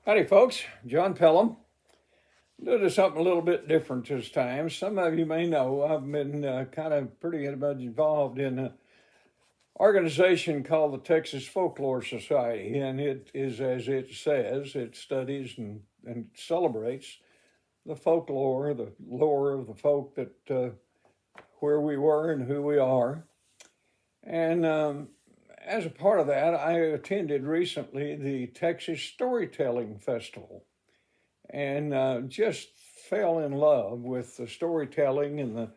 Howdy, folks. John Pelham. Doing something a little bit different this time. Some of you may know I've been kind of pretty much involved in an organization called the Texas Folklore Society, and it is, as it says, it studies and celebrates the folklore, the lore of the folk that where we were and who we are. And as a part of that, I attended recently the Texas Storytelling Festival and just fell in love with the storytelling and the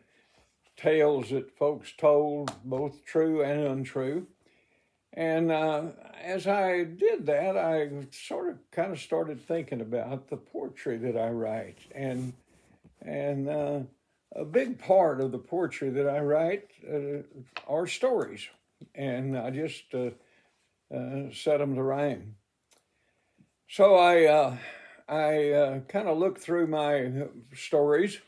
tales that folks told, both true and untrue. And as I did that, I sort of kind of started thinking about the poetry that I write, and a big part of the poetry that I write are stories, and I just set them to rhyme. So I kind of looked through my stories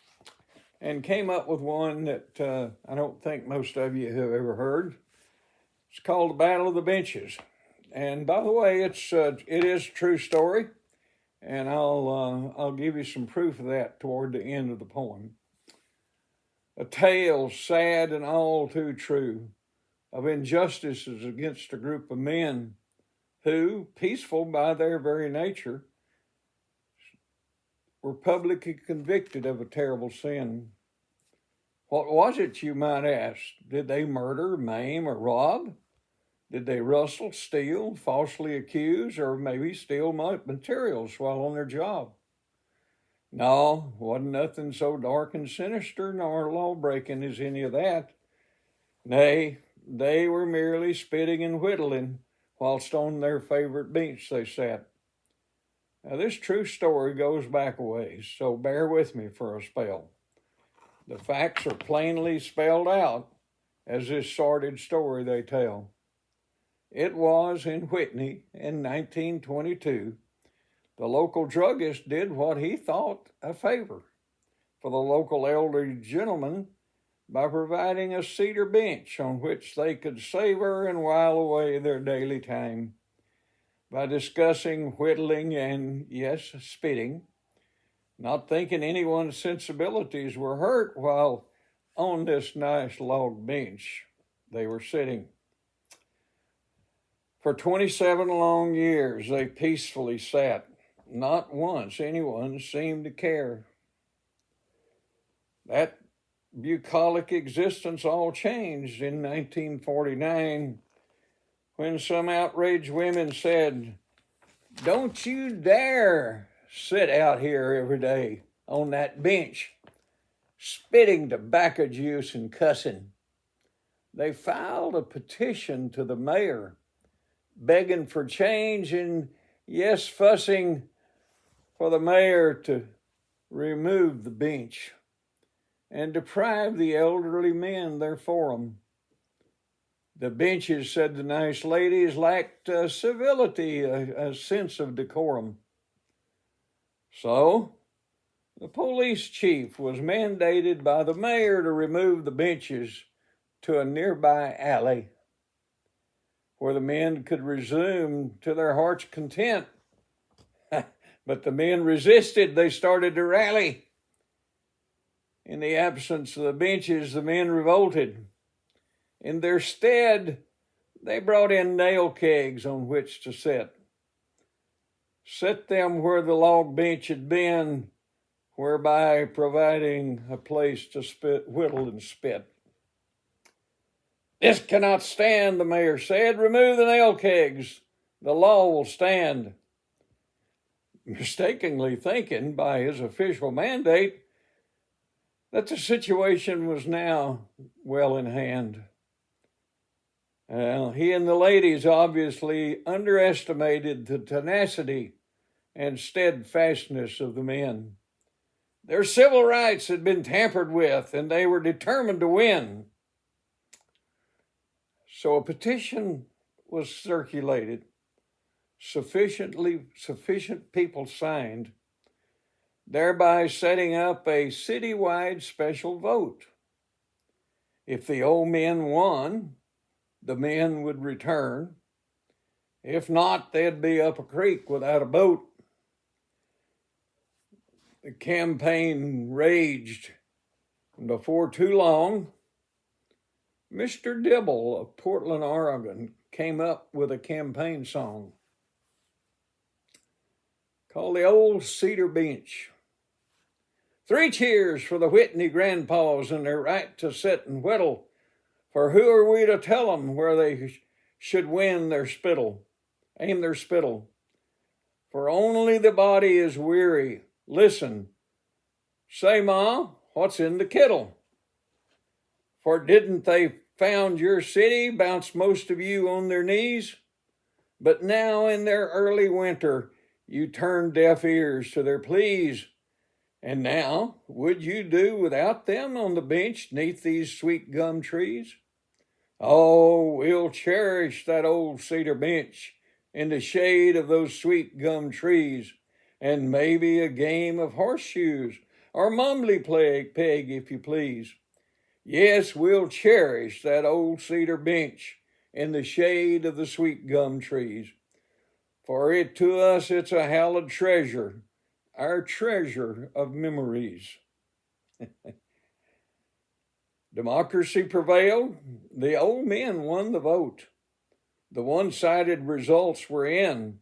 and came up with one that I don't think most of you have ever heard. It's called The Battle of the Benches. And by the way, it is a true story, and I'll give you some proof of that toward the end of the poem. A tale sad and all too true of injustices against a group of men who, peaceful by their very nature, were publicly convicted of a terrible sin. What was it, you might ask? Did they murder, maim, or rob? Did they rustle, steal, falsely accuse, or maybe steal materials while on their job? No, wasn't nothing so dark and sinister nor law-breaking as any of that. Nay, they were merely spitting and whittling whilst on their favorite bench they sat. Now, this true story goes back a ways, so bear with me for a spell. The facts are plainly spelled out as this sordid story they tell. It was in Whitney in 1922. The local druggist did what he thought a favor for the local elderly gentleman by providing a cedar bench on which they could savor and while away their daily time by discussing whittling and, yes, spitting, not thinking anyone's sensibilities were hurt while on this nice log bench they were sitting. For 27 long years, they peacefully sat. Not once anyone seemed to care. That bucolic existence all changed in 1949 when some outraged women said, "Don't you dare sit out here every day on that bench, spitting tobacco juice and cussing." They filed a petition to the mayor, begging for change and, yes, fussing for the mayor to remove the bench and deprive the elderly men their forum. The benches, said the nice ladies, lacked civility, a sense of decorum. So, the police chief was mandated by the mayor to remove the benches to a nearby alley where the men could resume to their heart's content. But the men resisted. They started to rally. In the absence of the benches, the men revolted. In their stead, they brought in nail kegs on which to sit. Set them where the log bench had been, whereby providing a place to whittle and spit. "This cannot stand," the mayor said. "Remove the nail kegs. The law will stand." Mistakenly thinking by his official mandate that the situation was now well in hand. He and the ladies obviously underestimated the tenacity and steadfastness of the men. Their civil rights had been tampered with, and they were determined to win. So a petition was circulated. Sufficient people signed, thereby setting up a citywide special vote. If the old men won, the men would return. If not, they'd be up a creek without a boat. The campaign raged, and before too long, Mr. Dibble of Portland, Oregon, came up with a campaign song called The Old Cedar Bench. 3 cheers for the Whitney grandpas and their right to sit and whittle, for who are we to tell 'em where they should aim their spittle? For only the body is weary. Listen, say, Ma, what's in the kittle? For didn't they found your city, bounce most of you on their knees? But now in their early winter, you turn deaf ears to their pleas. And now, would you do without them on the bench neath these sweet gum trees? Oh, we'll cherish that old cedar bench in the shade of those sweet gum trees, and maybe a game of horseshoes or mumbly peg, if you please. Yes, we'll cherish that old cedar bench in the shade of the sweet gum trees. For it to us, it's a hallowed treasure, our treasure of memories. Democracy prevailed. The old men won the vote. The one-sided results were in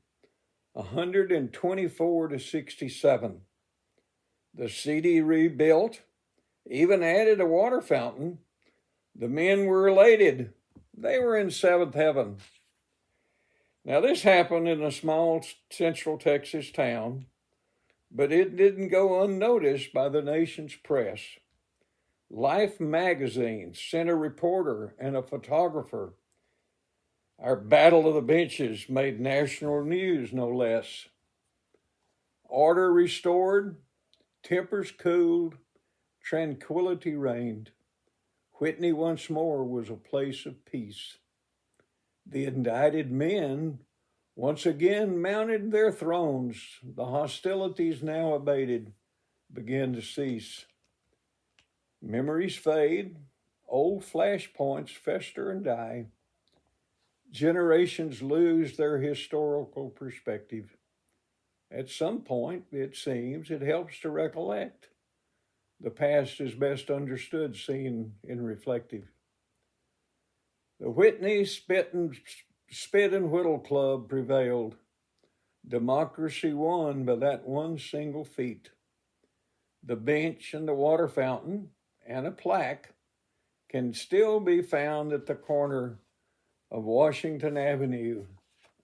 124 to 67. The city rebuilt, even added a water fountain. The men were elated. They were in seventh heaven. Now, this happened in a small central Texas town, but it didn't go unnoticed by the nation's press. Life magazine sent a reporter and a photographer. Our battle of the benches made national news, no less. Order restored, tempers cooled, tranquility reigned. Whitney once more was a place of peace. The indicted men once again mounted their thrones. The hostilities now abated began to cease. Memories fade, old flashpoints fester and die. Generations lose their historical perspective. At some point, it seems, it helps to recollect. The past is best understood, seen, and reflective. The Whitney Spit and Whittle Club prevailed. Democracy won by that one single feat. The bench and the water fountain and a plaque can still be found at the corner of Washington Avenue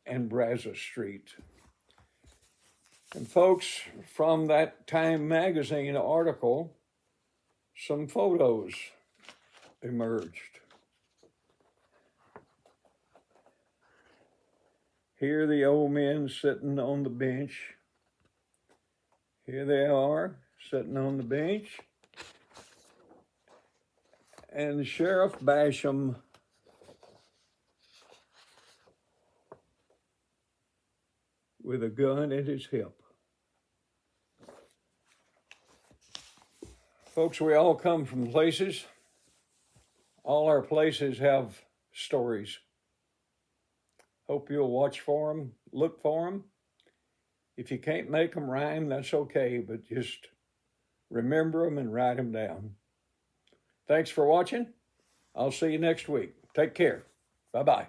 and Brazos Street. And folks, from that Time magazine article, some photos emerged. Here the old men sitting on the bench. Here they are, sitting on the bench. And Sheriff Basham with a gun at his hip. Folks, we all come from places. All our places have stories. Hope you'll watch for them, look for them. If you can't make them rhyme, that's okay, but just remember them and write them down. Thanks for watching. I'll see you next week. Take care. Bye-bye.